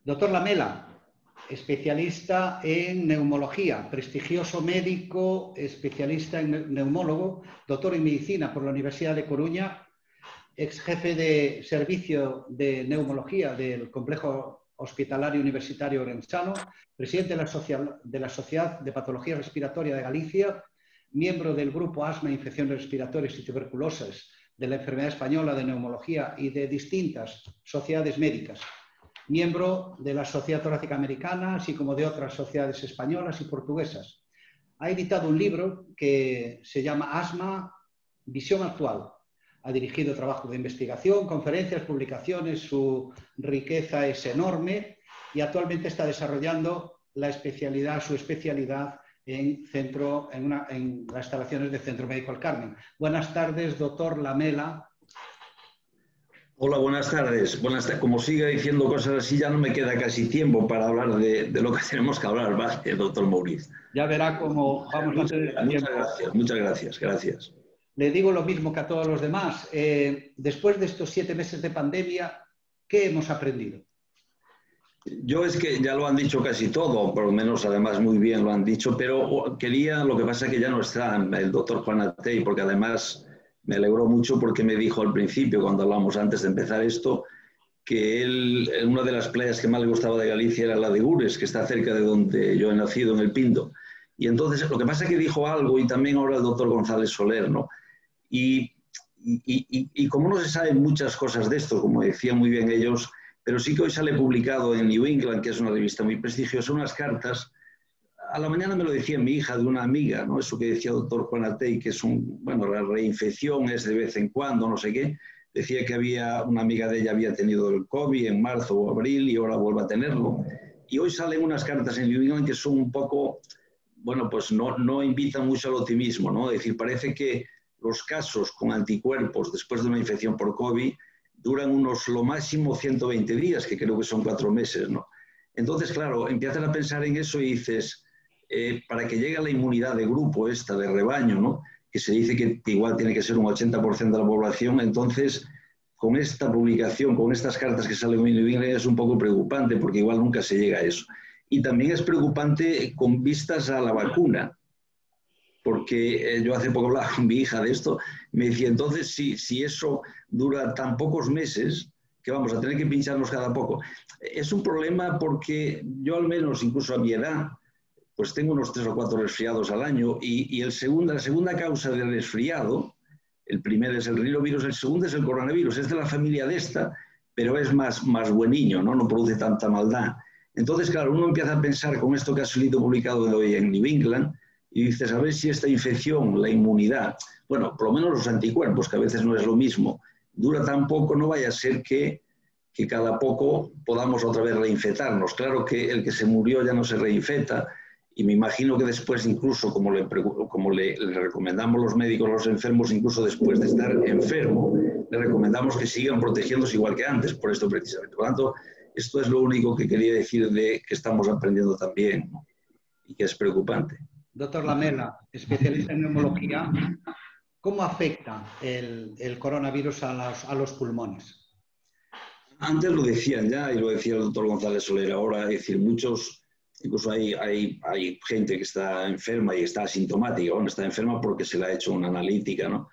Doctor Lamela, especialista en neumología, prestigioso médico, especialista en neumólogo, doctor en medicina por la Universidad de Coruña, ex jefe de servicio de neumología del Complejo Hospitalario Universitario Orensano, presidente de la Sociedad de Patología Respiratoria de Galicia, miembro del Grupo Asma, Infecciones Respiratorias y Tuberculosis de la Enfermedad Española de Neumología y de distintas sociedades médicas, miembro de la Sociedad Torácica Americana, así como de otras sociedades españolas y portuguesas. Ha editado un libro que se llama Asma, Visión Actual. Ha dirigido trabajos de investigación, conferencias, publicaciones, su riqueza es enorme y actualmente está desarrollando su especialidad en las instalaciones del Centro Médico El Carmen. Buenas tardes, doctor Lamela. Hola, buenas tardes. Como siga diciendo cosas así, ya no me queda casi tiempo para hablar de lo que tenemos que hablar, ¿vale, doctor Mauriz? Ya verá cómo vamos a hacer el tiempo. Muchas gracias. Le digo lo mismo que a todos los demás. Después de estos 7 meses de pandemia, ¿qué hemos aprendido? Yo es que ya lo han dicho casi todo, por lo menos además muy bien lo han dicho, pero lo que pasa es que ya no está el doctor Juan Atei, porque además me alegró mucho porque me dijo al principio, cuando hablamos antes de empezar esto, que él, una de las playas que más le gustaba de Galicia era la de Gures, que está cerca de donde yo he nacido, en El Pindo. Y entonces, lo que pasa es que dijo algo, y también ahora el doctor González Soler, ¿no? Y como no se saben muchas cosas de esto, como decían muy bien ellos, pero sí que hoy sale publicado en New England, que es una revista muy prestigiosa, unas cartas. A la mañana me lo decía mi hija de una amiga, ¿no? Eso que decía el doctor Juan Atei, que es la reinfección es de vez en cuando, no sé qué. Decía que una amiga de ella había tenido el COVID en marzo o abril y ahora vuelve a tenerlo. Y hoy salen unas cartas en New England que son un poco, bueno, pues no invitan mucho al optimismo, ¿no? Es decir, parece que los casos con anticuerpos después de una infección por COVID duran lo máximo 120 días, que creo que son 4 meses, ¿no? Entonces, claro, empiezas a pensar en eso y dices, para que llegue a la inmunidad de grupo esta, de rebaño, ¿no? Que se dice que igual tiene que ser un 80% de la población, entonces, con esta publicación, con estas cartas que salen en New England, es un poco preocupante, porque igual nunca se llega a eso. Y también es preocupante con vistas a la vacuna, porque yo hace poco hablaba con mi hija de esto, me decía, entonces, si eso dura tan pocos meses, que vamos a tener que pincharnos cada poco. Es un problema porque yo al menos, incluso a mi edad, pues tengo unos 3 o 4 resfriados al año y la segunda causa de resfriado, el primero es el rinovirus, el segundo es el coronavirus, es de la familia de esta, pero es más bueniño, ¿no? No produce tanta maldad. Entonces, claro, uno empieza a pensar con esto que ha salido publicado hoy en New England, y dices, a ver si esta infección, la inmunidad, bueno, por lo menos los anticuerpos, que a veces no es lo mismo, dura tan poco, no vaya a ser que cada poco podamos otra vez reinfectarnos. Claro que el que se murió ya no se reinfecta, y me imagino que después incluso, como le recomendamos los médicos a los enfermos, incluso después de estar enfermo, le recomendamos que sigan protegiéndose igual que antes, por esto precisamente. Por lo tanto, esto es lo único que quería decir de que estamos aprendiendo también, ¿no? Y que es preocupante. Doctor Lamela, especialista en neumología, ¿cómo afecta el coronavirus a los pulmones? Antes lo decían ya, y lo decía el doctor González Soler ahora, es decir, incluso hay gente que está enferma y está asintomática, bueno, está enferma porque se le ha hecho una analítica, ¿no?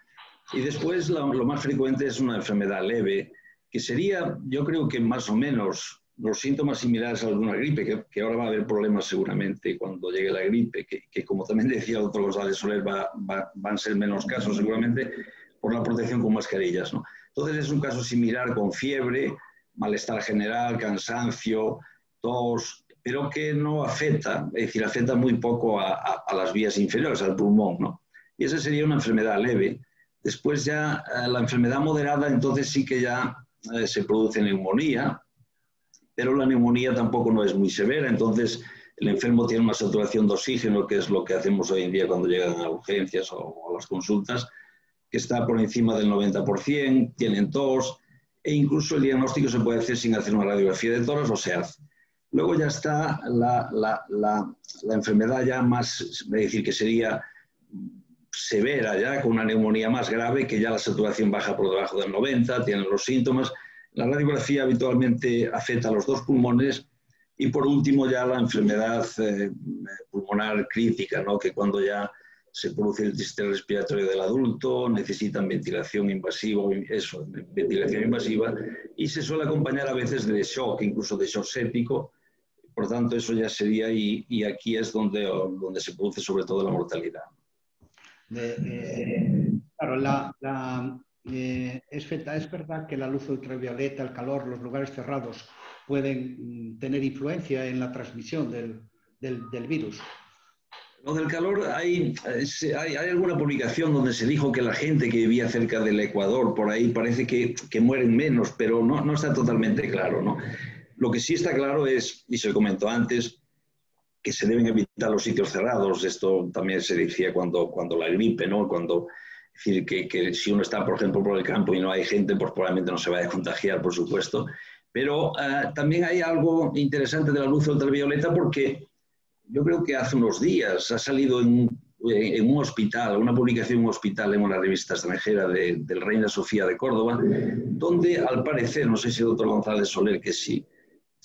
Y después lo más frecuente es una enfermedad leve, que sería, yo creo que más o menos los síntomas similares a alguna gripe, que ahora va a haber problemas seguramente cuando llegue la gripe, que como también decía el doctor González Soler, van a ser menos casos seguramente por la protección con mascarillas, ¿no? Entonces es un caso similar con fiebre, malestar general, cansancio, tos, pero que no afecta, es decir, afecta muy poco a las vías inferiores, al pulmón, ¿no? Y esa sería una enfermedad leve. Después ya la enfermedad moderada, entonces sí que ya se produce neumonía, pero la neumonía tampoco no es muy severa, entonces el enfermo tiene una saturación de oxígeno, que es lo que hacemos hoy en día cuando llegan a urgencias o a las consultas, que está por encima del 90%, tienen tos, e incluso el diagnóstico se puede hacer sin hacer una radiografía de tórax, o se hace. Luego ya está la enfermedad ya más, es decir, que sería severa ya, con una neumonía más grave, que ya la saturación baja por debajo del 90, tienen los síntomas. La radiografía habitualmente afecta a los 2 pulmones Y por último ya la enfermedad pulmonar crítica, ¿no? Que cuando ya se produce el sistema respiratorio del adulto, necesitan ventilación invasiva, ventilación invasiva, y se suele acompañar a veces de shock, incluso de shock séptico. Por tanto, eso ya sería, y aquí es donde se produce sobre todo la mortalidad. Claro, es verdad que la luz ultravioleta, el calor, los lugares cerrados pueden tener influencia en la transmisión del virus. Lo del calor, hay alguna publicación donde se dijo que la gente que vivía cerca del Ecuador, por ahí, parece que mueren menos, pero no está totalmente claro, ¿no? Lo que sí está claro es, y se comentó antes, que se deben evitar los sitios cerrados. Esto también se decía cuando la gripe, ¿no? Es decir, que si uno está, por ejemplo, por el campo y no hay gente, pues probablemente no se vaya a contagiar, por supuesto. Pero también hay algo interesante de la luz ultravioleta, porque yo creo que hace unos días ha salido en un hospital, una publicación en un hospital en una revista extranjera del Reina Sofía de Córdoba, donde al parecer, no sé si el doctor González Soler, que si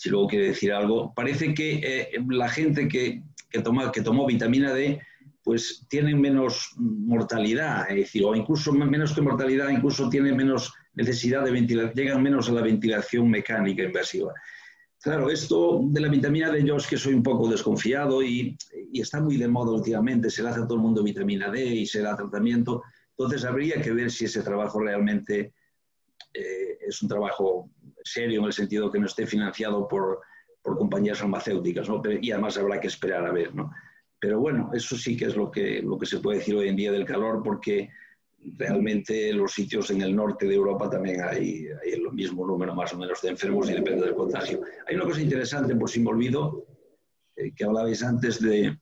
luego quiere decir algo, parece que la gente que tomó vitamina D, pues tienen menos mortalidad, es decir, o incluso menos que mortalidad, incluso tienen menos necesidad de ventilación, llegan menos a la ventilación mecánica invasiva. Claro, esto de la vitamina D, yo es que soy un poco desconfiado y está muy de moda últimamente, se le hace a todo el mundo vitamina D y se da tratamiento, entonces habría que ver si ese trabajo realmente es un trabajo serio, en el sentido que no esté financiado por compañías farmacéuticas, ¿no? Y además habrá que esperar a ver, ¿no? Pero bueno, eso sí que es lo que se puede decir hoy en día del calor, porque realmente los sitios en el norte de Europa también hay el mismo número más o menos de enfermos y depende del contagio. Hay una cosa interesante, por si me olvido, que hablabais antes del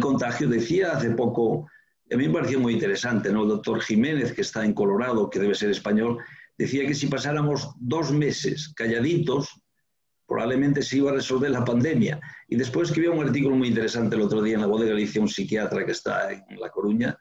contagio. Decía hace poco, a mí me pareció muy interesante, ¿no? El doctor Jiménez, que está en Colorado, que debe ser español, decía que si pasáramos 2 meses calladitos, probablemente se iba a resolver la pandemia. Y después escribió un artículo muy interesante el otro día en La Voz de Galicia, un psiquiatra que está en La Coruña,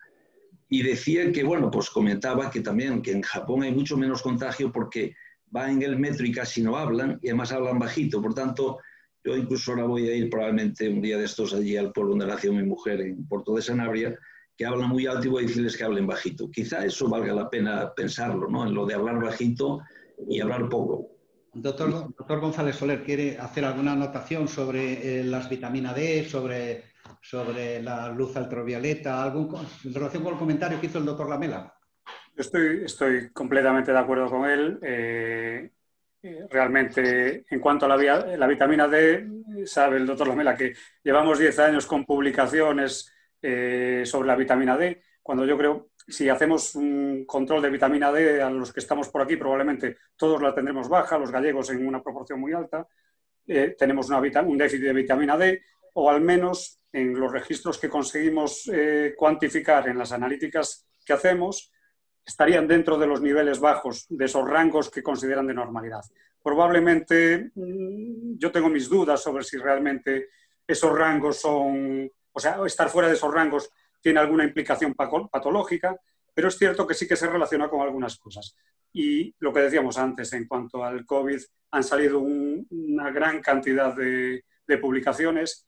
y decía que, bueno, pues comentaba que también que en Japón hay mucho menos contagio porque van en el metro y casi no hablan, y además hablan bajito. Por tanto, yo incluso ahora voy a ir probablemente un día de estos allí al pueblo donde nació mi mujer, en Porto de Sanabria, que hablan muy alto, y voy a decirles que hablen bajito. Quizá eso valga la pena pensarlo, ¿no? En lo de hablar bajito y hablar poco. Doctor González Soler, ¿quiere hacer alguna anotación sobre las vitaminas D, sobre la luz ultravioleta, en relación con el comentario que hizo el doctor Lamela? Estoy completamente de acuerdo con él. Realmente, en cuanto a la vitamina D, sabe el doctor Lamela que llevamos 10 años con publicaciones sobre la vitamina D, cuando yo creo, si hacemos un control de vitamina D a los que estamos por aquí, probablemente todos la tendremos baja, los gallegos en una proporción muy alta, tenemos un déficit de vitamina D, o al menos en los registros que conseguimos cuantificar en las analíticas que hacemos, estarían dentro de los niveles bajos, de esos rangos que consideran de normalidad. Probablemente yo tengo mis dudas sobre si realmente esos rangos son, o sea, estar fuera de esos rangos tiene alguna implicación patológica, pero es cierto que sí que se relaciona con algunas cosas. Y lo que decíamos antes, en cuanto al COVID, han salido una gran cantidad de publicaciones.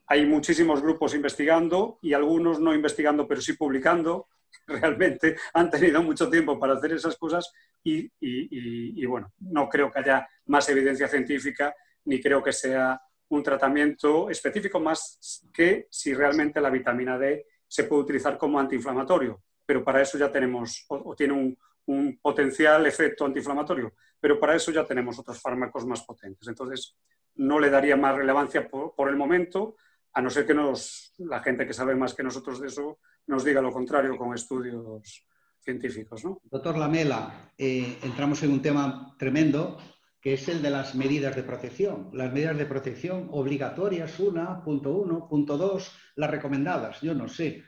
Hay muchísimos grupos investigando y algunos no investigando, pero sí publicando. Realmente han tenido mucho tiempo para hacer esas cosas y bueno, no creo que haya más evidencia científica ni creo que sea un tratamiento específico, más que si realmente la vitamina D se puede utilizar como antiinflamatorio, pero para eso ya tenemos, o tiene un potencial efecto antiinflamatorio, pero para eso ya tenemos otros fármacos más potentes. Entonces, no le daría más relevancia por el momento, a no ser que la gente que sabe más que nosotros de eso nos diga lo contrario con estudios científicos, ¿no? Doctor Lamela, entramos en un tema tremendo, que es el de las medidas de protección. Las medidas de protección obligatorias, punto 1, punto 2, las recomendadas. Yo no sé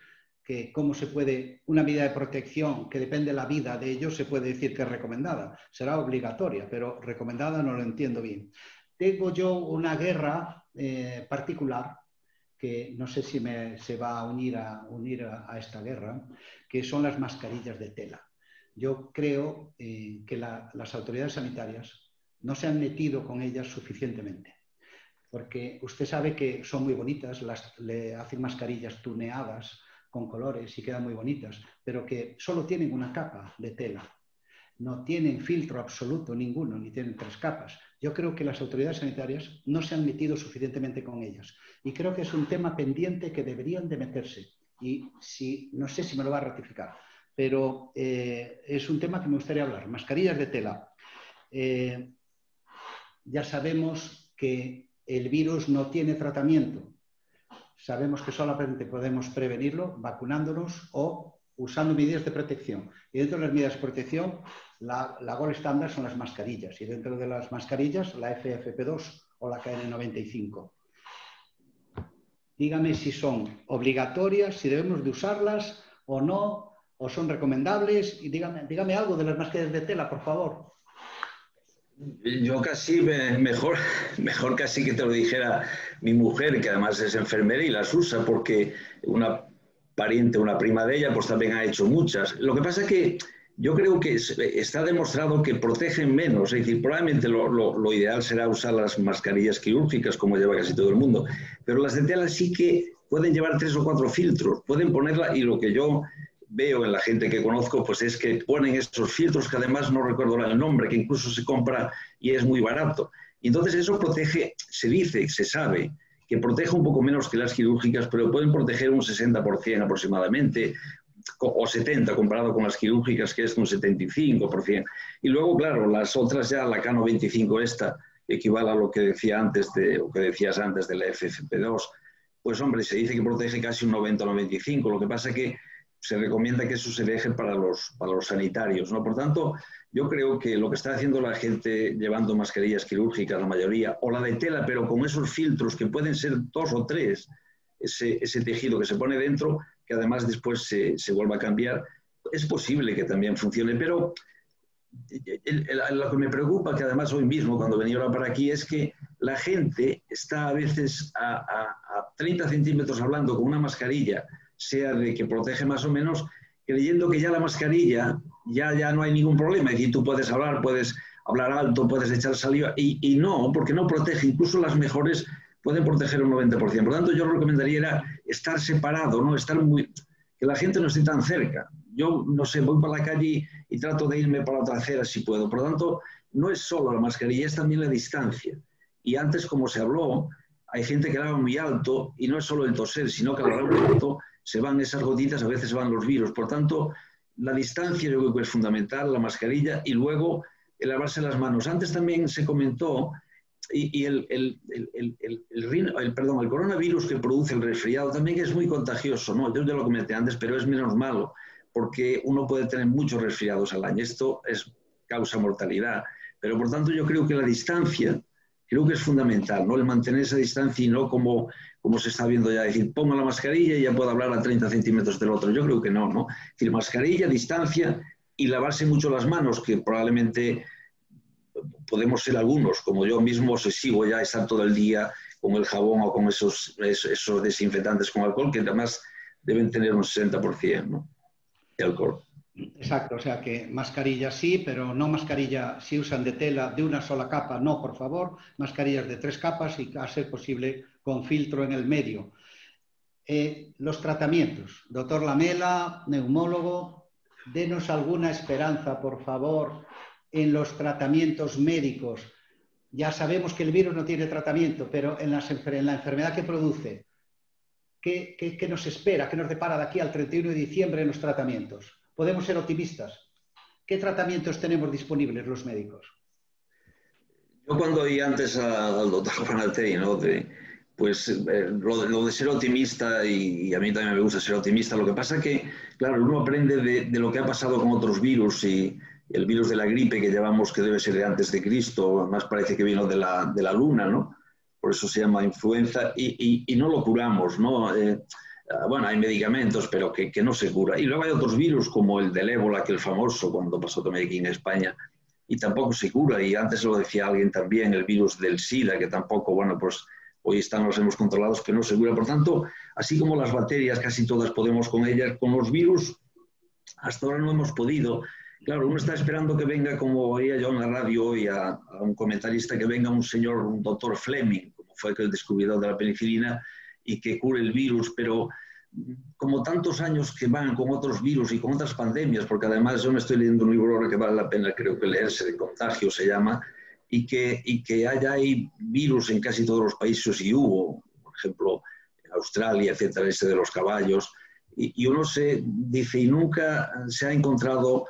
cómo se puede, una medida de protección que depende de la vida de ellos, se puede decir que es recomendada. Será obligatoria, pero recomendada no lo entiendo bien. Tengo yo una guerra particular, que no sé si se va a unir a esta guerra, que son las mascarillas de tela. Yo creo que las autoridades sanitarias no se han metido con ellas suficientemente. porque usted sabe que son muy bonitas, le hacen mascarillas tuneadas con colores y quedan muy bonitas, pero que solo tienen una capa de tela. No tienen filtro absoluto ninguno, ni tienen 3 capas. Yo creo que las autoridades sanitarias no se han metido suficientemente con ellas. Y creo que es un tema pendiente que deberían de meterse. Y no sé si me lo va a ratificar, pero es un tema que me gustaría hablar. Mascarillas de tela. Ya sabemos que el virus no tiene tratamiento. Sabemos que solamente podemos prevenirlo vacunándonos o usando medidas de protección. Y dentro de las medidas de protección, la gold estándar son las mascarillas. Y dentro de las mascarillas, la FFP2 o la KN95. Dígame si son obligatorias, si debemos de usarlas o no, o son recomendables. Y dígame algo de las mascarillas de tela, por favor. Yo casi, mejor casi que te lo dijera mi mujer, que además es enfermera y las usa, porque una pariente, una prima de ella, pues también ha hecho muchas. Lo que pasa es que yo creo que está demostrado que protegen menos, es decir, probablemente lo ideal será usar las mascarillas quirúrgicas, como lleva casi todo el mundo, pero las de tela sí que pueden llevar 3 o 4 filtros, pueden ponerla, y lo que yo veo en la gente que conozco, pues es que ponen esos filtros que además no recuerdo el nombre, que incluso se compra y es muy barato. Y entonces eso protege, se dice, se sabe, que protege un poco menos que las quirúrgicas, pero pueden proteger un 60% aproximadamente, o 70% comparado con las quirúrgicas, que es un 75%. Y luego, claro, las otras ya, la K95 esta, equivale a lo que decía antes o que decías antes de la FFP2, pues hombre, se dice que protege casi un 90-95%, lo que pasa que se recomienda que eso se deje para los sanitarios, ¿no? Por tanto, yo creo que lo que está haciendo la gente llevando mascarillas quirúrgicas, la mayoría, o la de tela, pero con esos filtros que pueden ser 2 o 3, ese tejido que se pone dentro, que además después se vuelva a cambiar, es posible que también funcione, pero lo que me preocupa, que además hoy mismo, cuando venía ahora para aquí, es que la gente está a veces a 30 centímetros hablando con una mascarilla, sea de que protege más o menos, creyendo que ya la mascarilla ya no hay ningún problema. Es decir, tú puedes hablar alto, puedes echar saliva, y no, porque no protege. Incluso las mejores pueden proteger un 90%. Por lo tanto, yo recomendaría estar separado, ¿no? Que la gente no esté tan cerca. Yo, no sé, voy por la calle y trato de irme para otra acera si puedo. Por lo tanto, no es solo la mascarilla, es también la distancia. Y antes, como se habló, hay gente que habla muy alto, y no es solo el toser, sino que al hablar muy alto se van esas gotitas, a veces se van los virus. Por tanto, la distancia yo creo que es fundamental, la mascarilla, y luego el lavarse las manos. Antes también se comentó, el coronavirus que produce el resfriado también es muy contagioso, ¿no? Yo ya lo comenté antes, pero es menos malo, porque uno puede tener muchos resfriados al año. Esto causa mortalidad. Pero por tanto yo creo que la distancia, creo que es fundamental, ¿no? El mantener esa distancia y no como se está viendo ya, decir, pongo la mascarilla y ya puedo hablar a 30 centímetros del otro. Yo creo que no, ¿no? Es decir, mascarilla, distancia y lavarse mucho las manos, que probablemente podemos ser algunos, como yo mismo, obsesivo ya estar todo el día con el jabón o con esos desinfectantes con alcohol, que además deben tener un 60%, ¿no? De alcohol. Exacto, o sea que mascarilla sí, pero no mascarilla, si usan de tela de una sola capa, no, por favor, mascarillas de 3 capas y a ser posible con filtro en el medio. Los tratamientos, doctor Lamela, neumólogo, denos alguna esperanza, por favor, en los tratamientos médicos. Ya sabemos que el virus no tiene tratamiento, pero en la enfermedad que produce, ¿qué nos espera? ¿Qué nos depara de aquí al 31 de diciembre en los tratamientos? Podemos ser optimistas. ¿Qué tratamientos tenemos disponibles los médicos? Yo cuando oí antes al doctor Juan Altey, ¿no? Lo de ser optimista, y a mí también me gusta ser optimista, lo que pasa que, claro, uno aprende de lo que ha pasado con otros virus, y el virus de la gripe que llevamos, que debe ser de antes de Cristo, además parece que vino de la Luna, ¿no? Por eso se llama influenza, y no lo curamos, ¿no? Bueno, hay medicamentos, pero que no se cura. Y luego hay otros virus, como el del ébola, que el famoso, cuando pasó también aquí en España, y tampoco se cura. Y antes lo decía alguien también, el virus del SIDA, que tampoco, bueno, pues hoy los hemos controlados, que no se cura. Por tanto, así como las bacterias, casi todas podemos con ellas, con los virus, hasta ahora no hemos podido. Claro, uno está esperando que venga, como oía yo en la radio hoy a un comentarista, que venga un doctor Fleming, como fue el descubridor de la penicilina y que cure el virus, pero como tantos años que van con otros virus y con otras pandemias, porque además yo me estoy leyendo un libro ahora que vale la pena, creo que leerse, de Contagio se llama, y que hay virus en casi todos los países, y hubo, por ejemplo, en Australia, etcétera, ese de los caballos, y uno se dice, y nunca se ha encontrado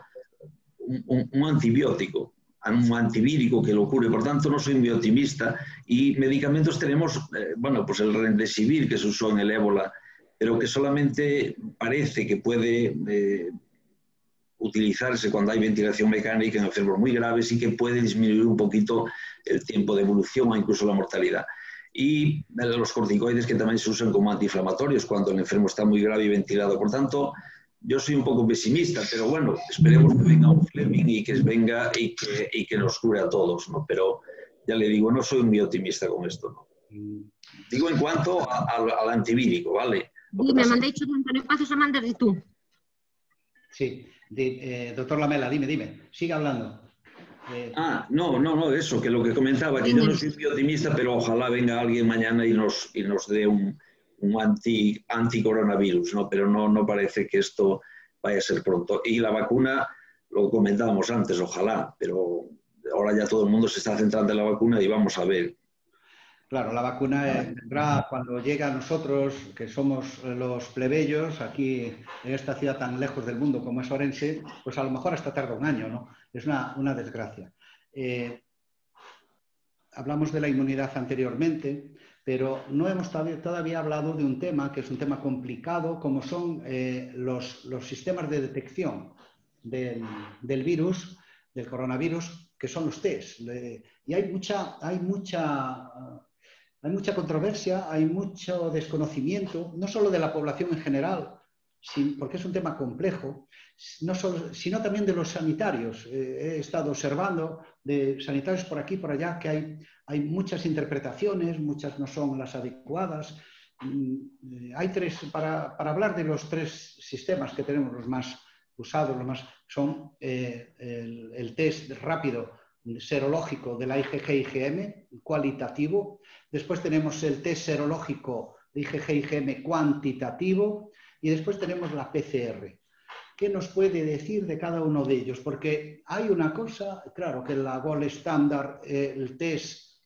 un antibiótico, un antivírico que lo cure. Por tanto, no soy muy optimista. Y medicamentos tenemos, bueno, pues el Remdesivir que se usó en el ébola, pero que solamente parece que puede utilizarse cuando hay ventilación mecánica en enfermos muy graves y que puede disminuir un poquito el tiempo de evolución o incluso la mortalidad. Y los corticoides que también se usan como antiinflamatorios cuando el enfermo está muy grave y ventilado. Por tanto, yo soy un poco pesimista, pero bueno, esperemos que venga un Fleming y que venga y que nos cure a todos, ¿no? Pero ya le digo, no soy muy optimista con esto, ¿no? Digo en cuanto al antivírico, ¿vale? Dime, me han dicho que Antonio Pazos a mandar de tú. Sí, doctor Lamela, dime, sigue hablando. No, eso, que lo que comentaba, que yo no soy muy optimista, pero ojalá venga alguien mañana y nos dé un anticoronavirus, ¿no? Pero no parece que esto vaya a ser pronto. Y la vacuna, lo comentábamos antes, ojalá, pero ahora ya todo el mundo se está centrando en la vacuna y vamos a ver. Claro, la vacuna vendrá cuando llegue a nosotros, que somos los plebeyos, aquí en esta ciudad tan lejos del mundo como es Orense, pues a lo mejor hasta tarda un año, ¿no? Es una desgracia. Hablamos de la inmunidad anteriormente, pero no hemos todavía hablado de un tema que es un tema complicado, como son los sistemas de detección del virus, del coronavirus, que son los test. Y hay mucha controversia, hay mucho desconocimiento, no solo de la población en general, porque es un tema complejo, sino también de los sanitarios. He estado observando de sanitarios por aquí y por allá que hay muchas interpretaciones, muchas no son las adecuadas. Hay para hablar de los tres sistemas que tenemos, los más usados, son el test rápido serológico de la IgG-IgM, cualitativo. Después tenemos el test serológico de IgG-IgM cuantitativo y después tenemos la PCR. ¿Qué nos puede decir de cada uno de ellos? Porque hay una cosa, claro, que la gold estándar, el test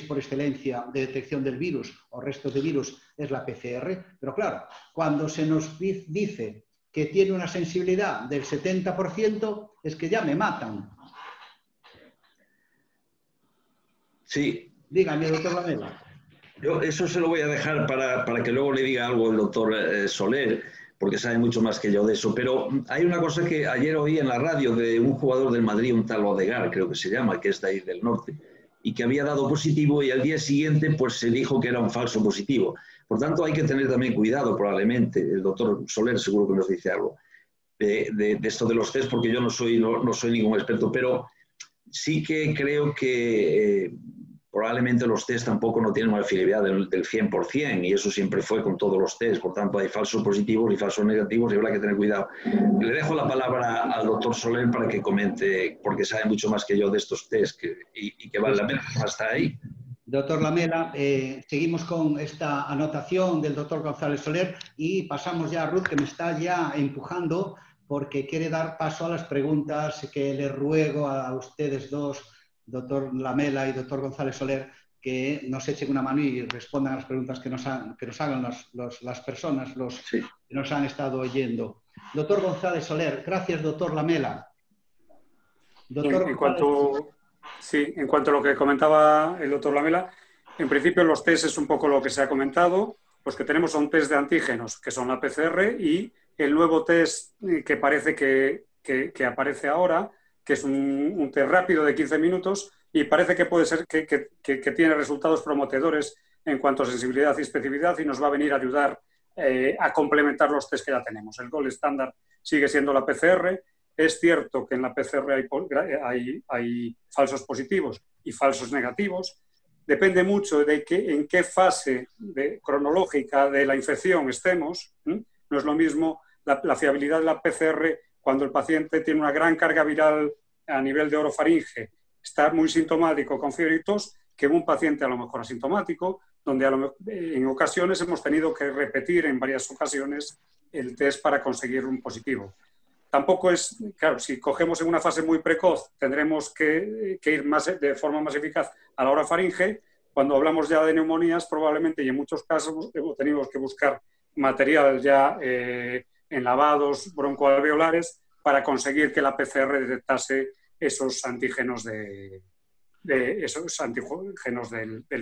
por excelencia de detección del virus o restos de virus es la PCR, pero claro, cuando se nos dice que tiene una sensibilidad del 70%, es que ya me matan. Sí. Dígame, doctor Lamela. Yo eso se lo voy a dejar para que luego le diga algo el doctor Soler, porque sabe mucho más que yo de eso. Pero hay una cosa que ayer oí en la radio de un jugador del Madrid, un tal Odegaard, creo que se llama, que es de ahí del norte, y que había dado positivo y al día siguiente pues se dijo que era un falso positivo. Por tanto, hay que tener también cuidado, probablemente. El doctor Soler seguro que nos dice algo de esto de los test, porque yo no soy ningún experto, pero sí que creo que probablemente los test tampoco no tienen una fiabilidad del 100%, y eso siempre fue con todos los test. Por tanto, hay falsos positivos y falsos negativos y habrá que tener cuidado. Le dejo la palabra al doctor Soler para que comente, porque sabe mucho más que yo de estos test y que vale la pena hasta ahí. Doctor Lamela, seguimos con esta anotación del doctor González Soler y pasamos ya a Ruth, que me está ya empujando porque quiere dar paso a las preguntas que les ruego a ustedes dos, doctor Lamela y doctor González Soler, que nos echen una mano y respondan a las preguntas que nos hagan las personas, que nos han estado oyendo. Doctor González Soler, gracias, doctor Lamela. En cuanto a lo que comentaba el doctor Lamela, en principio los test es un poco lo que se ha comentado. Los que tenemos son test de antígenos, que son la PCR, y el nuevo test que parece que aparece ahora, que es un test rápido de 15 minutos y parece que puede ser que tiene resultados prometedores en cuanto a sensibilidad y especificidad y nos va a venir a ayudar a complementar los test que ya tenemos. El gold estándar sigue siendo la PCR. Es cierto que en la PCR hay falsos positivos y falsos negativos. Depende mucho de en qué fase cronológica de la infección estemos. No es lo mismo la fiabilidad de la PCR cuando el paciente tiene una gran carga viral a nivel de orofaringe, está muy sintomático con fiebre y tos, que en un paciente a lo mejor asintomático, donde en ocasiones hemos tenido que repetir en varias ocasiones el test para conseguir un positivo. Tampoco es, claro, si cogemos en una fase muy precoz, tendremos que ir de forma más eficaz a la orofaringe. Cuando hablamos ya de neumonías, probablemente, y en muchos casos, hemos tenido que buscar material ya en lavados broncoalveolares para conseguir que la PCR detectase esos antígenos del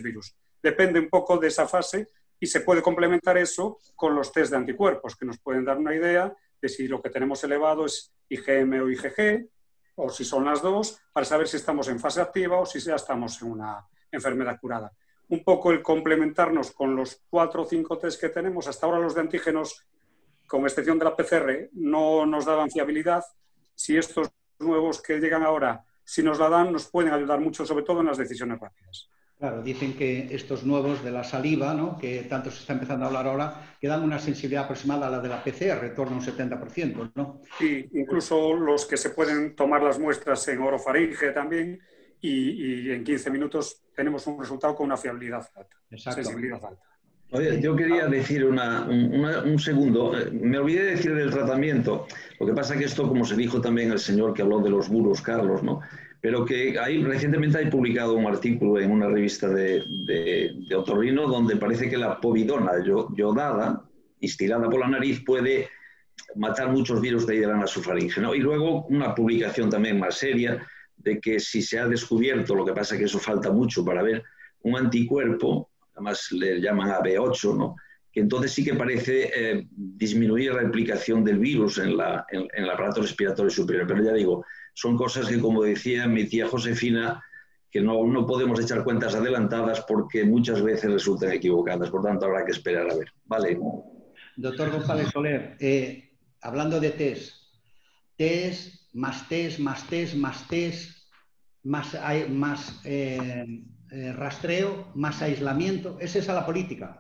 virus. Depende un poco de esa fase y se puede complementar eso con los test de anticuerpos, que nos pueden dar una idea de si lo que tenemos elevado es IgM o IgG, o si son las dos, para saber si estamos en fase activa o si ya estamos en una enfermedad curada. Un poco el complementarnos con los 4 o 5 test que tenemos. Hasta ahora los de antígenos, con excepción de la PCR, no nos daban fiabilidad. Si estos nuevos que llegan ahora, si nos la dan, nos pueden ayudar mucho, sobre todo en las decisiones rápidas. Claro, dicen que estos nuevos de la saliva, ¿no?, que tanto se está empezando a hablar ahora, que dan una sensibilidad aproximada a la de la PCR, en torno a un 70%, ¿no? Sí, incluso los que se pueden tomar las muestras en orofaringe también, y en 15 minutos tenemos un resultado con una fiabilidad alta, sensibilidad alta. Oye, yo quería decir un segundo. Me olvidé de decir del tratamiento. Lo que pasa es que esto, como se dijo también el señor que habló de los virus, Carlos, ¿no? Pero que recientemente hay publicado un artículo en una revista de otorrino donde parece que la povidona yodada, instilada por la nariz, puede matar muchos virus de ahí de la nasofaringe, ¿no? Y luego una publicación también más seria de que si se ha descubierto, lo que pasa es que eso falta mucho para ver, un anticuerpo, además le llaman AB8, ¿no?, que entonces sí que parece disminuir la replicación del virus en el aparato respiratorio superior. Pero ya digo, son cosas que, como decía mi tía Josefina, que no podemos echar cuentas adelantadas porque muchas veces resultan equivocadas. Por tanto, habrá que esperar a ver. Vale. Doctor González Soler, hablando de test, más rastreo, más aislamiento, ¿es esa la política?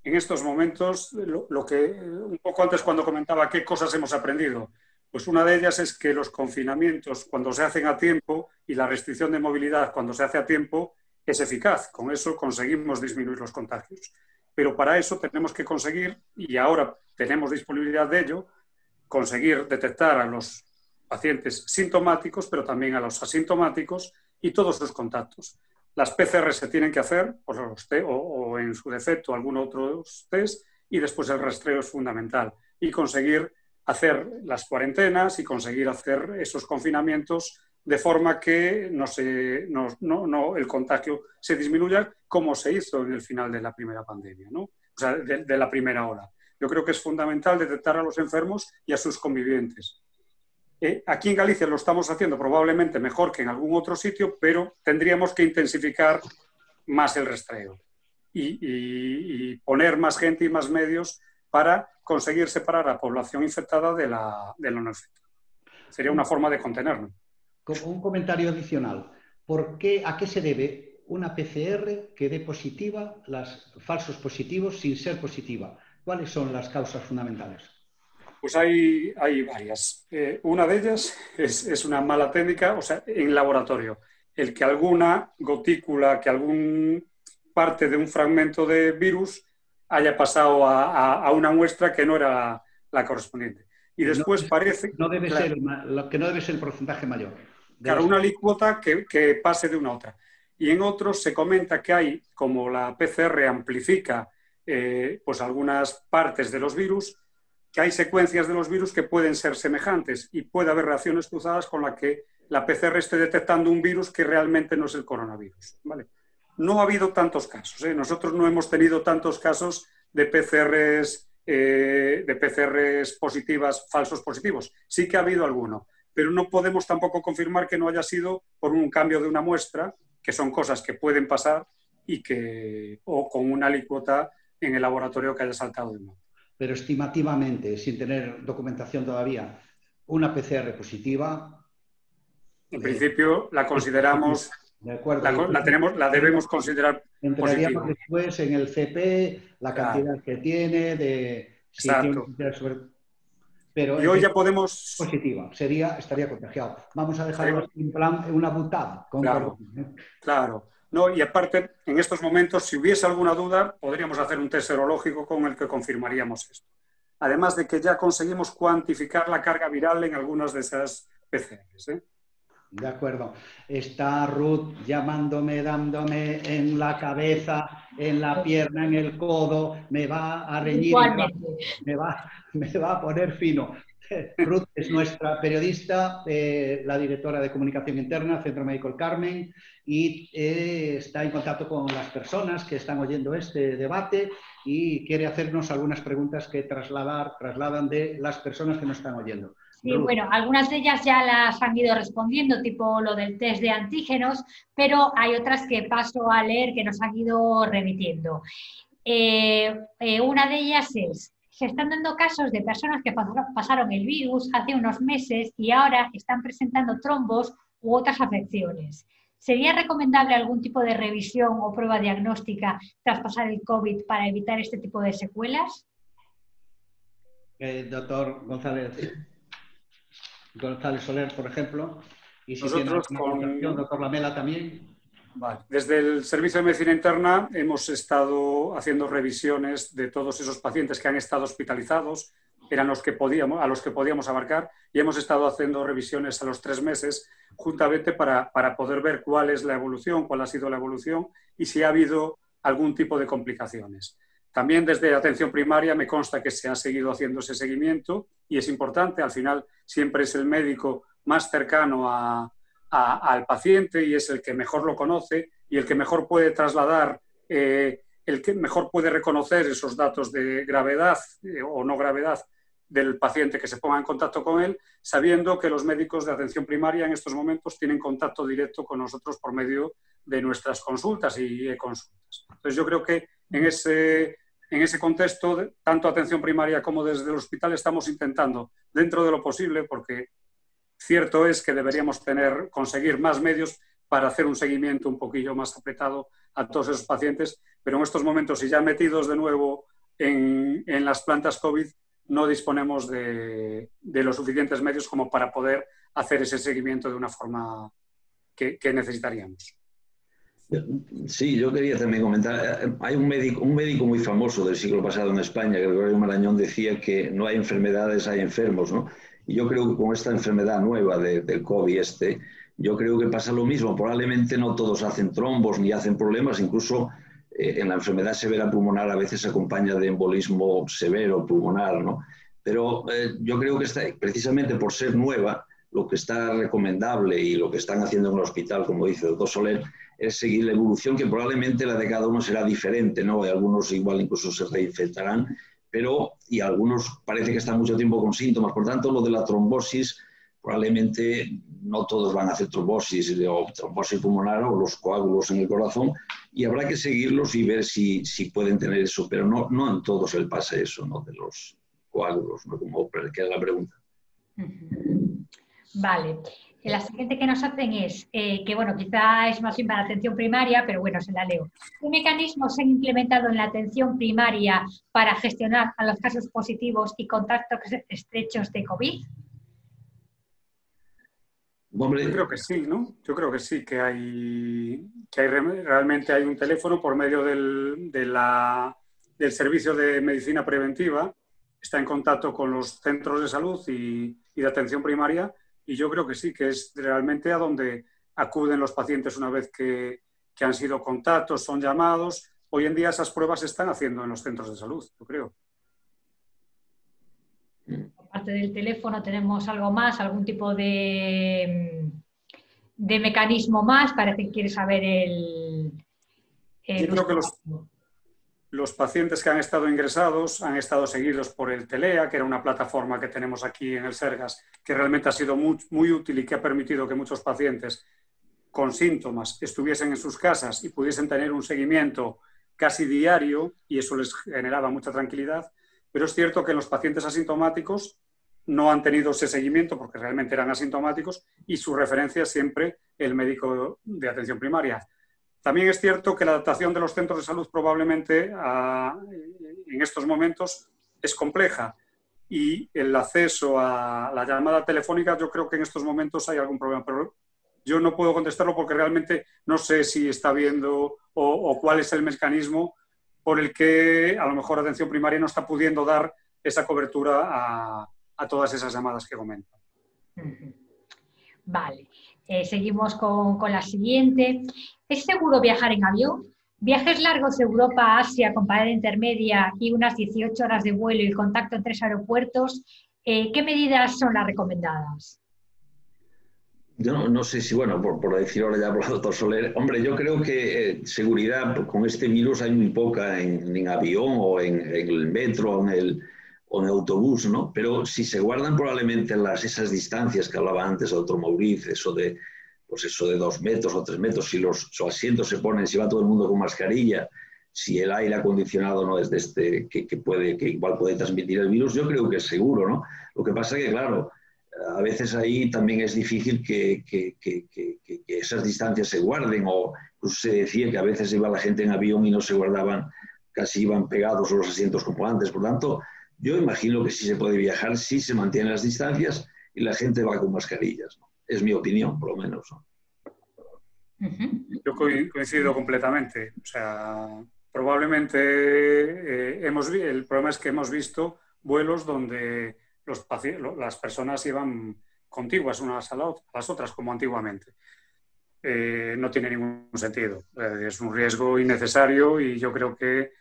En estos momentos, lo que un poco antes cuando comentaba qué cosas hemos aprendido, pues una de ellas es que los confinamientos, cuando se hacen a tiempo, y la restricción de movilidad, cuando se hace a tiempo, es eficaz. Con eso conseguimos disminuir los contagios. Pero para eso tenemos que conseguir, y ahora tenemos disponibilidad de ello, conseguir detectar a los pacientes sintomáticos, pero también a los asintomáticos y todos sus contactos. Las PCR se tienen que hacer, o en su defecto algún otro test, y después el rastreo es fundamental. Y conseguir hacer las cuarentenas y conseguir hacer esos confinamientos de forma que el contagio se disminuya, como se hizo en el final de la primera pandemia, ¿no? O sea, de la primera ola. Yo creo que es fundamental detectar a los enfermos y a sus convivientes. Aquí en Galicia lo estamos haciendo probablemente mejor que en algún otro sitio, pero tendríamos que intensificar más el rastreo y poner más gente y más medios para conseguir separar a la población infectada de la no infectada. Sería una forma de contenerlo. Como un comentario adicional, ¿a qué se debe una PCR que dé positiva los falsos positivos sin ser positiva? ¿Cuáles son las causas fundamentales? Pues hay varias. Una de ellas es una mala técnica, o sea, en laboratorio. El que alguna gotícula, que algún parte de un fragmento de virus haya pasado a una muestra que no era la correspondiente. Y después parece... No debe ser el porcentaje mayor. Claro, una alícuota que pase de una a otra. Y en otros se comenta que hay, como la PCR amplifica pues algunas partes de los virus, que hay secuencias de los virus que pueden ser semejantes y puede haber reacciones cruzadas con la que la PCR esté detectando un virus que realmente no es el coronavirus, ¿vale? No ha habido tantos casos, ¿eh? Nosotros no hemos tenido tantos casos de PCRs positivas, falsos positivos. Sí que ha habido alguno, pero no podemos tampoco confirmar que no haya sido por un cambio de una muestra, que son cosas que pueden pasar o con una alícuota en el laboratorio que haya saltado de nuevo. Pero estimativamente, sin tener documentación todavía, una PCR positiva... En principio la consideramos... De acuerdo. La debemos considerar entraríamos positiva. Después en el CP, la cantidad que tiene, si exacto. Pero y hoy ya podemos... Positiva, estaría contagiado. Vamos a dejarlo en plan una butad. Claro. No, y aparte, en estos momentos, si hubiese alguna duda, podríamos hacer un test serológico con el que confirmaríamos esto. Además de que ya conseguimos cuantificar la carga viral en algunas de esas PCRs, ¿eh? De acuerdo. Está Ruth llamándome, dándome en la cabeza, en la pierna, en el codo, me va a reñir, me va a poner fino. Ruth es nuestra periodista, la directora de comunicación interna, Centro Médico El Carmen, y está en contacto con las personas que están oyendo este debate y quiere hacernos algunas preguntas que trasladan de las personas que nos están oyendo. Sí, bueno, algunas de ellas ya las han ido respondiendo, tipo lo del test de antígenos, pero hay otras que paso a leer que nos han ido remitiendo. Una de ellas es: se están dando casos de personas que pasaron el virus hace unos meses y ahora están presentando trombos u otras afecciones. ¿Sería recomendable algún tipo de revisión o prueba diagnóstica tras pasar el COVID para evitar este tipo de secuelas? Doctor González Soler, por ejemplo, y si Nosotros tiene alguna cuestión, doctor Lamela también. Vale. Desde el Servicio de Medicina Interna hemos estado haciendo revisiones de todos esos pacientes que han estado hospitalizados, eran a los que podíamos abarcar, y hemos estado haciendo revisiones a los 3 meses, juntamente para poder ver cuál es la evolución, cuál ha sido la evolución y si ha habido algún tipo de complicaciones. También desde atención primaria me consta que se ha seguido haciendo ese seguimiento y es importante, al final siempre es el médico más cercano al paciente y es el que mejor lo conoce y el que mejor puede trasladar, el que mejor puede reconocer esos datos de gravedad o no gravedad del paciente que se ponga en contacto con él, sabiendo que los médicos de atención primaria en estos momentos tienen contacto directo con nosotros por medio de nuestras consultas y e-consultas. Entonces yo creo que en ese contexto, tanto atención primaria como desde el hospital estamos intentando, dentro de lo posible, porque cierto es que deberíamos conseguir más medios para hacer un seguimiento un poquillo más apretado a todos esos pacientes, pero en estos momentos, y ya metidos de nuevo en las plantas COVID, no disponemos de los suficientes medios como para poder hacer ese seguimiento de una forma que necesitaríamos. Sí, yo quería también comentar, hay un médico muy famoso del siglo pasado en España, Gregorio Marañón, decía que no hay enfermedades, hay enfermos, ¿no? Y yo creo que con esta enfermedad nueva del COVID yo creo que pasa lo mismo. Probablemente no todos hacen trombos ni hacen problemas, incluso en la enfermedad severa pulmonar a veces se acompaña de embolismo severo pulmonar, ¿no? Pero yo creo que precisamente por ser nueva, lo que está recomendable y lo que están haciendo en el hospital, como dice el doctor Soler, es seguir la evolución, que probablemente la de cada uno será diferente, ¿no? Y algunos igual incluso se reinfectarán, y algunos parece que están mucho tiempo con síntomas. Por tanto, lo de la trombosis, probablemente no todos van a hacer trombosis o trombosis pulmonar o los coágulos en el corazón, y habrá que seguirlos y ver si pueden tener eso, pero no en todos les pasa eso, ¿no? De los coágulos, ¿no? Como queda la pregunta. Vale. La siguiente que nos hacen es, que bueno, quizá es más bien para atención primaria, pero bueno, se la leo. ¿Qué mecanismos se han implementado en la atención primaria para gestionar a los casos positivos y contactos estrechos de COVID? Yo creo que sí, ¿no? Yo creo que sí, realmente hay un teléfono por medio del servicio de medicina preventiva, está en contacto con los centros de salud y de atención primaria. Y yo creo que sí, que es realmente a donde acuden los pacientes una vez que han sido contactos, son llamados. Hoy en día esas pruebas se están haciendo en los centros de salud, yo creo. Aparte del teléfono, ¿tenemos algo más? ¿Algún tipo de mecanismo más? Parece que quiere saber yo creo que los pacientes que han estado ingresados han estado seguidos por el Telea, que era una plataforma que tenemos aquí en el Sergas, que realmente ha sido muy útil y que ha permitido que muchos pacientes con síntomas estuviesen en sus casas y pudiesen tener un seguimiento casi diario, y eso les generaba mucha tranquilidad. Pero es cierto que los pacientes asintomáticos no han tenido ese seguimiento porque realmente eran asintomáticos y su referencia es siempre el médico de atención primaria. También es cierto que la adaptación de los centros de salud probablemente en estos momentos es compleja y el acceso a la llamada telefónica, yo creo que en estos momentos hay algún problema, pero yo no puedo contestarlo porque realmente no sé si está viendo o cuál es el mecanismo por el que a lo mejor atención primaria no está pudiendo dar esa cobertura a todas esas llamadas que comentan. Vale, seguimos con la siguiente. ¿Es seguro viajar en avión? Viajes largos de Europa a Asia con parada intermedia y unas 18 horas de vuelo y contacto en 3 aeropuertos, ¿qué medidas son las recomendadas? Yo no sé si, bueno, por decir ahora ya por el doctor Soler, hombre, yo creo que seguridad con este virus hay muy poca en avión o en el metro o en el autobús, ¿no? Pero si se guardan probablemente esas distancias que hablaba antes el doctor Mauriz, eso de 2 metros o 3 metros, si los asientos se ponen, si va todo el mundo con mascarilla, si el aire acondicionado no es de que igual puede transmitir el virus, yo creo que es seguro, ¿no? Lo que pasa es que, claro, a veces ahí también es difícil que esas distancias se guarden, o incluso se decía que a veces iba la gente en avión y no se guardaban, casi iban pegados los asientos como antes. Por tanto, yo imagino que sí se puede viajar, sí se mantienen las distancias y la gente va con mascarillas, ¿no? Es mi opinión, por lo menos, ¿no? Yo coincido completamente. O sea, probablemente el problema es que hemos visto vuelos donde las personas iban contiguas unas a las otras, como antiguamente. No tiene ningún sentido. Es un riesgo innecesario y yo creo que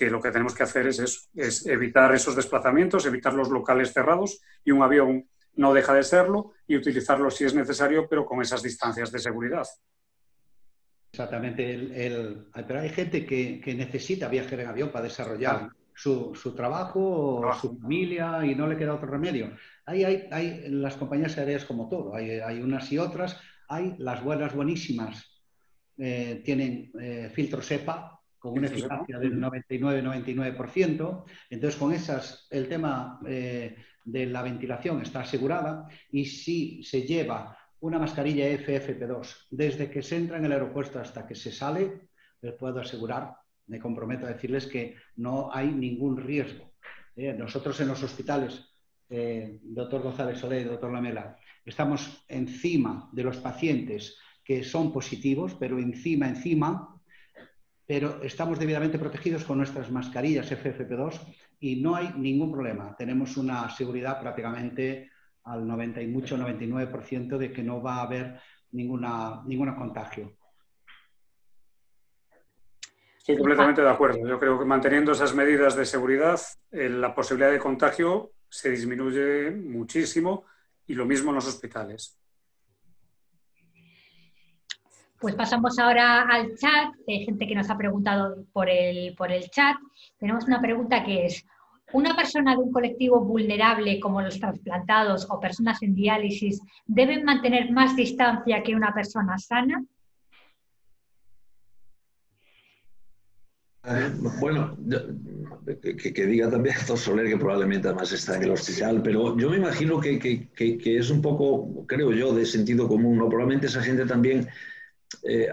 lo que tenemos que hacer es evitar esos desplazamientos, evitar los locales cerrados, y un avión no deja de serlo, y utilizarlo si es necesario, pero con esas distancias de seguridad. Exactamente. Pero hay gente que necesita viajar en avión para desarrollar su trabajo o su familia y no le queda otro remedio. Hay las compañías aéreas como todo, hay unas y otras. Hay las buenísimas, tienen filtro SEPA con una eficacia del 99%. Entonces, con esas, el tema de la ventilación está asegurada, y si se lleva una mascarilla FFP2 desde que se entra en el aeropuerto hasta que se sale, les puedo asegurar, me comprometo a decirles que no hay ningún riesgo. Nosotros en los hospitales, doctor González Soler y doctor Lamela, estamos encima de los pacientes que son positivos, pero pero estamos debidamente protegidos con nuestras mascarillas FFP2 y no hay ningún problema. Tenemos una seguridad prácticamente al 99% de que no va a haber ningún contagio. Estoy completamente de acuerdo. Yo creo que manteniendo esas medidas de seguridad, la posibilidad de contagio se disminuye muchísimo, y lo mismo en los hospitales. Pues pasamos ahora al chat. Hay gente que nos ha preguntado por el chat. Tenemos una pregunta que es: ¿una persona de un colectivo vulnerable como los trasplantados o personas en diálisis deben mantener más distancia que una persona sana? Bueno, que diga también doctor Soler que probablemente además está en el hospital, pero yo me imagino que es un poco, creo yo, de sentido común, ¿no? Probablemente esa gente también,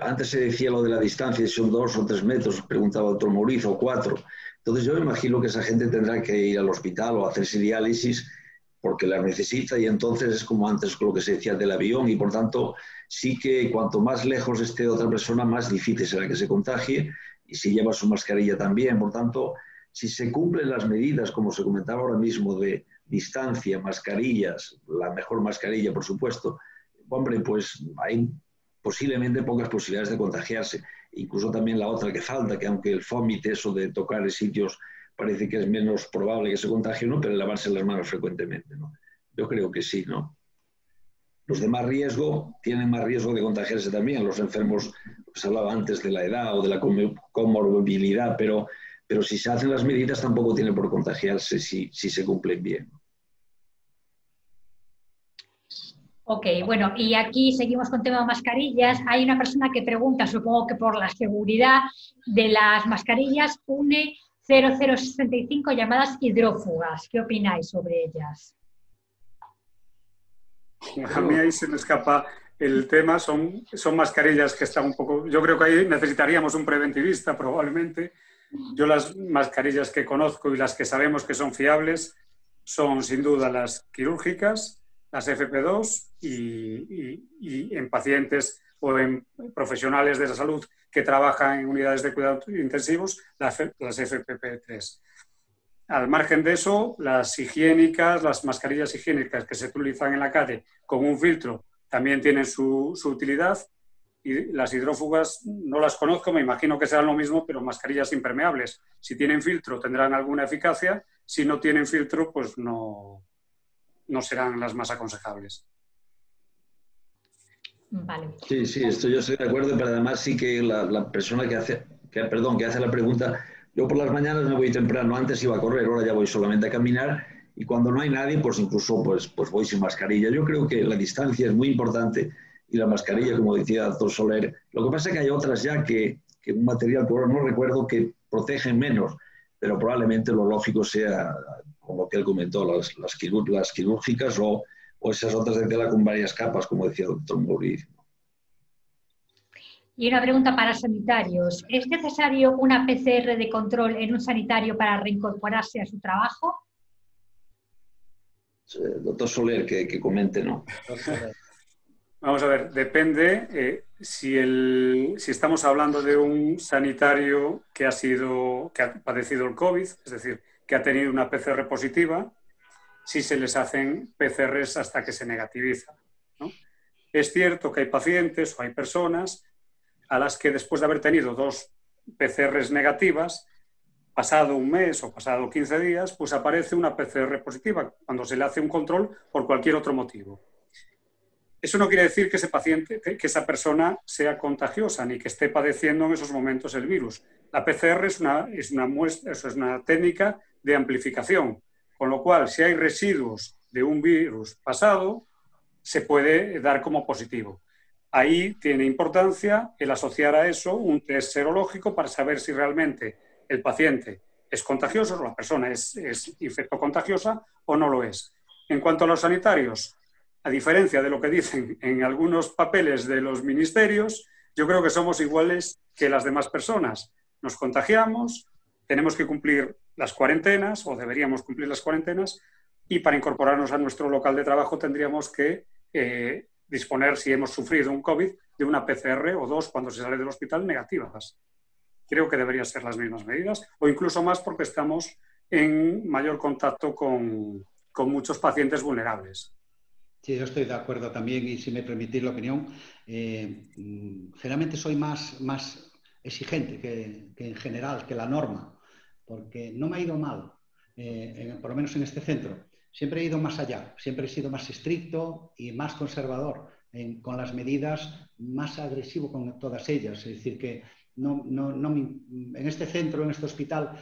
antes se decía lo de la distancia, si son 2 o 3 metros, preguntaba el doctor Mauriz, o 4. Entonces yo me imagino que esa gente tendrá que ir al hospital o hacerse diálisis porque la necesita, y entonces es como antes con lo que se decía del avión, y por tanto sí que cuanto más lejos esté de otra persona, más difícil será que se contagie, y si lleva su mascarilla también. Por tanto, si se cumplen las medidas, como se comentaba ahora mismo, de distancia, mascarillas, la mejor mascarilla, por supuesto, hombre, pues hay posiblemente pocas posibilidades de contagiarse. Incluso también la otra que falta, que aunque el vómito, eso de tocar en sitios, parece que es menos probable que se contagie, ¿no? Pero lavarse las manos frecuentemente, ¿no? Yo creo que sí, ¿no? Los de más riesgo tienen más riesgo de contagiarse también, los enfermos, se hablaba antes de la edad o de la comorbilidad, pero si se hacen las medidas tampoco tiene por contagiarse si se cumplen bien. Ok, bueno, y aquí seguimos con tema de mascarillas. Hay una persona que pregunta, supongo que por la seguridad de las mascarillas, UNE 0065, llamadas hidrófugas. ¿Qué opináis sobre ellas? A mí ahí se me escapa el tema. Son mascarillas que están un poco... Yo creo que ahí necesitaríamos un preventivista probablemente. Yo las mascarillas que conozco y las que sabemos que son fiables son sin duda las quirúrgicas, las FP2 y en pacientes o en profesionales de la salud que trabajan en unidades de cuidados intensivos, las FFP3. Al margen de eso, las higiénicas, las mascarillas higiénicas que se utilizan en la calle con un filtro también tienen su utilidad, y las hidrófugas no las conozco, me imagino que serán lo mismo, pero mascarillas impermeables. Si tienen filtro tendrán alguna eficacia, si no tienen filtro pues no serán las más aconsejables. Vale. Sí, esto yo estoy de acuerdo, pero además sí que la persona que hace la pregunta, yo por las mañanas me voy temprano, antes iba a correr, ahora ya voy solamente a caminar, y cuando no hay nadie, pues incluso pues voy sin mascarilla. Yo creo que la distancia es muy importante y la mascarilla, como decía el doctor Soler, lo que pasa es que hay otras ya que un material que ahora no recuerdo que protegen menos, pero probablemente lo lógico sea, como que él comentó, las quirúrgicas o esas otras de tela con varias capas, como decía el doctor Mauricio. Y una pregunta para sanitarios. ¿Es necesario una PCR de control en un sanitario para reincorporarse a su trabajo? Doctor Soler, que comente, ¿no? Vamos a ver, depende si estamos hablando de un sanitario que ha padecido el COVID, es decir, que ha tenido una PCR positiva, si se les hacen PCRs hasta que se negativiza, ¿no? Es cierto que hay pacientes o hay personas a las que después de haber tenido 2 PCRs negativas, pasado un mes o pasado 15 días, pues aparece una PCR positiva cuando se le hace un control por cualquier otro motivo. Eso no quiere decir que ese paciente, que esa persona sea contagiosa ni que esté padeciendo en esos momentos el virus. La PCR es una técnica de amplificación, con lo cual si hay residuos de un virus pasado, se puede dar como positivo. Ahí tiene importancia el asociar a eso un test serológico para saber si realmente el paciente es contagioso, o la persona es infectocontagiosa o no lo es. En cuanto a los sanitarios, a diferencia de lo que dicen en algunos papeles de los ministerios, yo creo que somos iguales que las demás personas. Nos contagiamos, tenemos que cumplir las cuarentenas, o deberíamos cumplir las cuarentenas, y para incorporarnos a nuestro local de trabajo tendríamos que disponer, si hemos sufrido un COVID, de una PCR o 2 cuando se sale del hospital negativas. Creo que deberían ser las mismas medidas, o incluso más porque estamos en mayor contacto con muchos pacientes vulnerables. Sí, yo estoy de acuerdo también, y si me permitís la opinión, generalmente soy más exigente que en general, que la norma, porque no me ha ido mal, por lo menos en este centro. Siempre he ido más allá, siempre he sido más estricto y más conservador con las medidas, más agresivo con todas ellas. Es decir, que en este centro, en este hospital,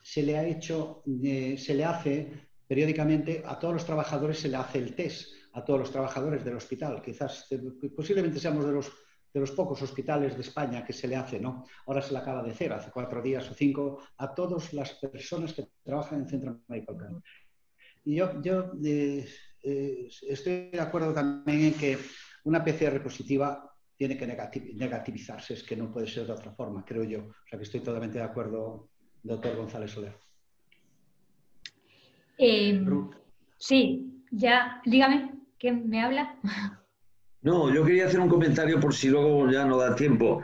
se le hace periódicamente, a todos los trabajadores se le hace el test, a todos los trabajadores del hospital. Quizás, posiblemente seamos de los pocos hospitales de España que se le hace, ¿no? Ahora se le acaba de hacer, hace 4 días o 5, a todas las personas que trabajan en el Centro Médico Alcalá. Y yo estoy de acuerdo también en que una PCR positiva tiene que negativizarse, es que no puede ser de otra forma, creo yo. O sea que estoy totalmente de acuerdo, doctor González Soler. Sí, ya, dígame, ¿quién me habla? No, yo quería hacer un comentario por si luego ya no da tiempo,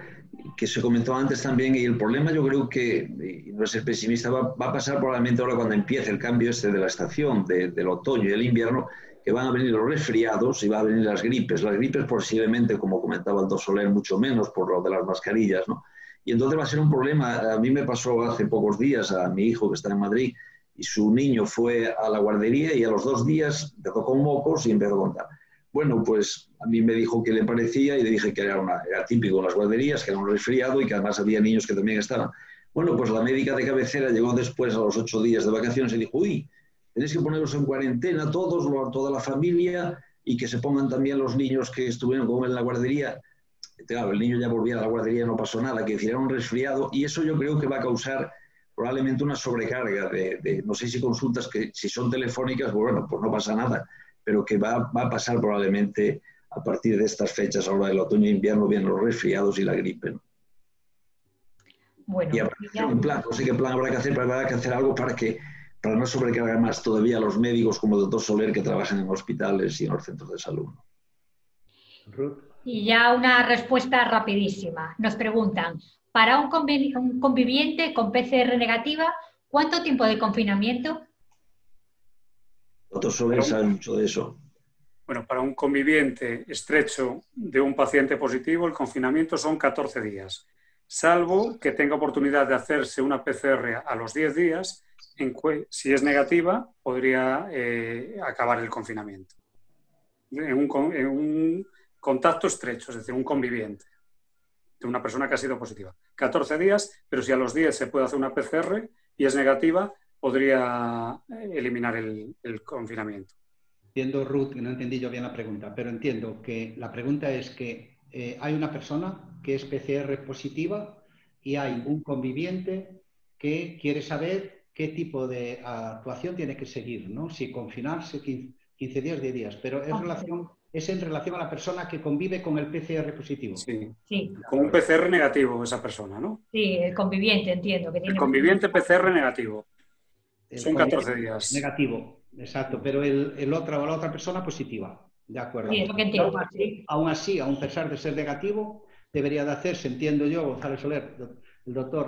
que se comentó antes también, y el problema yo creo que, y no es ser pesimista, va a pasar probablemente ahora cuando empiece el cambio de la estación, del otoño y el invierno, que van a venir los resfriados y van a venir las gripes. Las gripes posiblemente, como comentaba el doctor Soler, mucho menos por lo de las mascarillas, ¿no? Y entonces va a ser un problema. A mí me pasó hace pocos días a mi hijo que está en Madrid, y su niño fue a la guardería y a los 2 días empezó con mocos y empezó a contar. Bueno, pues a mí me dijo qué le parecía y le dije que era típico en las guarderías, que era un resfriado y que además había niños que también estaban. Bueno, pues la médica de cabecera llegó después a los 8 días de vacaciones y dijo, uy, tenéis que ponerlos en cuarentena toda la familia, y que se pongan también los niños que estuvieron con él en la guardería. Claro, el niño ya volvía a la guardería, no pasó nada, que hiciera un resfriado, y eso yo creo que va a causar probablemente una sobrecarga no sé si consultas que si son telefónicas, bueno, pues no pasa nada, pero que va a pasar probablemente a partir de estas fechas, ahora del otoño e invierno, vienen los resfriados y la gripe, ¿no? Bueno, y habrá que hacer un plan, no sé qué plan habrá que hacer, pero habrá que hacer algo para que para no sobrecargar más todavía a los médicos como el doctor Soler que trabajan en hospitales y en los centros de salud. Y ya una respuesta rapidísima. Nos preguntan, para un conviviente con PCR negativa, ¿cuánto tiempo de confinamiento? El doctor Soler sabe mucho de eso. Bueno, para un conviviente estrecho de un paciente positivo, el confinamiento son 14 días, salvo que tenga oportunidad de hacerse una PCR a los 10 días, si es negativa, podría acabar el confinamiento. En un contacto estrecho, es decir, un conviviente de una persona que ha sido positiva. 14 días, pero si a los 10 se puede hacer una PCR y es negativa, podría eliminar el confinamiento. Entiendo, Ruth, que no entendí yo bien la pregunta, pero entiendo que la pregunta es que hay una persona que es PCR positiva y hay un conviviente que quiere saber qué tipo de actuación tiene que seguir, ¿no? Si confinarse 15 días, 10 días, pero es en relación a la persona que convive con el PCR positivo. Sí, Sí. Con un PCR negativo esa persona, ¿no? Sí, el conviviente, entiendo. Que tiene el conviviente PCR negativo. Son 14 días. Negativo, exacto, pero la otra persona positiva. De acuerdo. Sí, es lo que entiendo. Sí. Aún así, aún pesar de ser negativo, debería de hacerse, entiendo yo, González Soler, el doctor,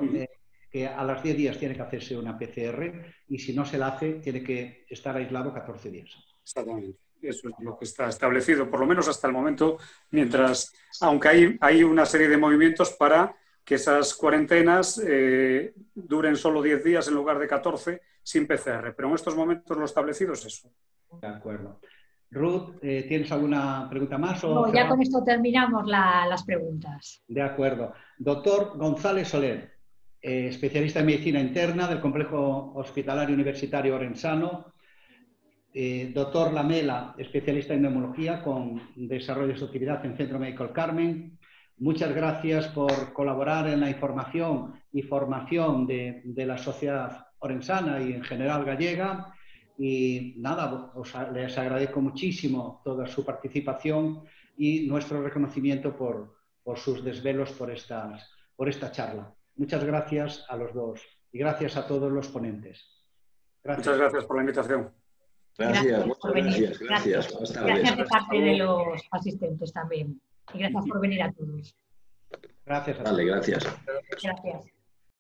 que a los 10 días tiene que hacerse una PCR y si no se la hace, tiene que estar aislado 14 días. Exactamente. Eso es lo que está establecido, por lo menos hasta el momento, mientras, aunque hay una serie de movimientos para que esas cuarentenas duren solo 10 días en lugar de 14 sin PCR, pero en estos momentos lo establecido es eso. De acuerdo. Ruth, ¿tienes alguna pregunta más? No, ya con esto terminamos las preguntas. De acuerdo. Doctor González Soler, especialista en medicina interna del Complejo Hospitalario Universitario Orensano. Doctor Lamela, especialista en neumología con desarrollo de su actividad en Centro Médico El Carmen. Muchas gracias por colaborar en la información y formación de la sociedad orensana y en general gallega. Y nada, les agradezco muchísimo toda su participación y nuestro reconocimiento por sus desvelos por esta charla. Muchas gracias a los dos y gracias a todos los ponentes. Gracias. Muchas gracias por la invitación. Gracias, muchas gracias. Gracias de parte de los asistentes también. Y gracias por venir a todos. Gracias a todos. Vale, gracias. Gracias.